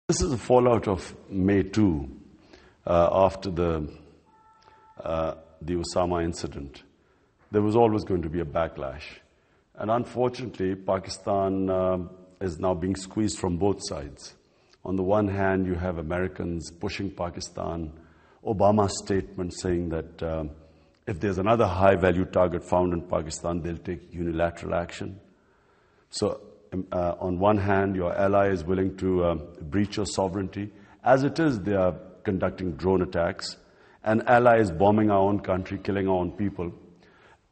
This is a fallout of May 2, after the Osama incident. There was always going to be a backlash. And unfortunately, Pakistan is now being squeezed from both sides. On the one hand, you have Americans pushing Pakistan, Obama's statement saying that if there's another high-value target found in Pakistan, they'll take unilateral action. So on one hand, your ally is willing to breach your sovereignty. As it is, they are conducting drone attacks. An ally is bombing our own country, killing our own people.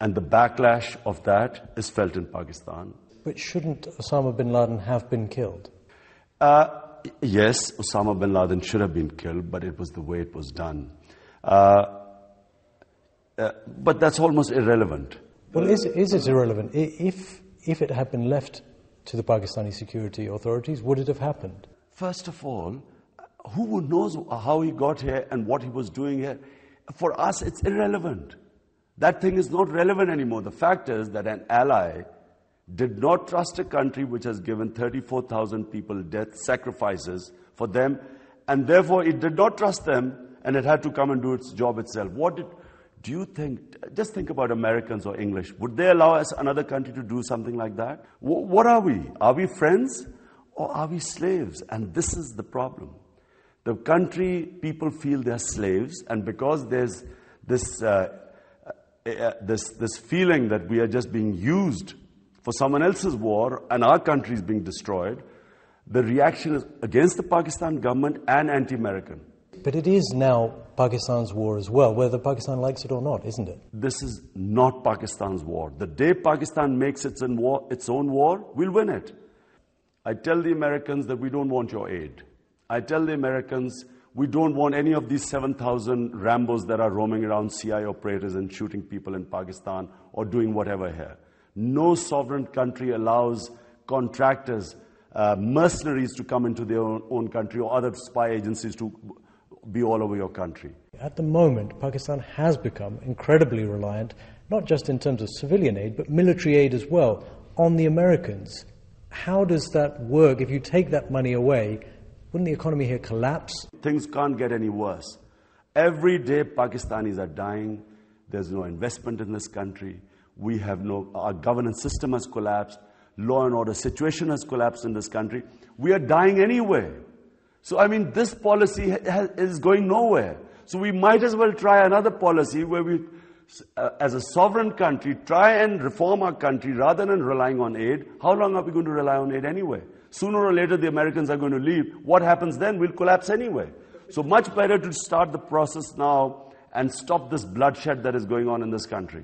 And the backlash of that is felt in Pakistan. But shouldn't Osama bin Laden have been killed? Yes, Osama bin Laden should have been killed, but it was the way it was done. But that's almost irrelevant. Well, is it irrelevant? If it had been left to the Pakistani security authorities, would it have happened? First of all, who knows how he got here and what he was doing here? For us, it's irrelevant. That thing is not relevant anymore. The fact is that an ally did not trust a country which has given 34,000 people death sacrifices for them, and therefore it did not trust them, and it had to come and do its job itself. Do you think, just think about Americans or English, would they allow us, another country, to do something like that? What are we? Are we friends or are we slaves? And this is the problem. The country, people feel they're slaves, and because there's this feeling that we are just being used for someone else's war and our country is being destroyed, the reaction is against the Pakistan government and anti-American. But it is now Pakistan's war as well, whether Pakistan likes it or not, isn't it? This is not Pakistan's war. The day Pakistan makes its own war, we'll win it. I tell the Americans that we don't want your aid. I tell the Americans we don't want any of these 7,000 Rambos that are roaming around CIA operators and shooting people in Pakistan or doing whatever here. No sovereign country allows contractors, mercenaries to come into their own country or other spy agencies to be all over your country. At the moment, Pakistan has become incredibly reliant, not just in terms of civilian aid, but military aid as well, on the Americans. How does that work? If you take that money away, wouldn't the economy here collapse? Things can't get any worse. Every day Pakistanis are dying. There's no investment in this country. Our governance system has collapsed. Law and order situation has collapsed in this country. We are dying anyway. So, this policy is going nowhere. So we might as well try another policy where we, as a sovereign country, try and reform our country rather than relying on aid. How long are we going to rely on aid anyway? Sooner or later, the Americans are going to leave. What happens then? We'll collapse anyway. So much better to start the process now and stop this bloodshed that is going on in this country.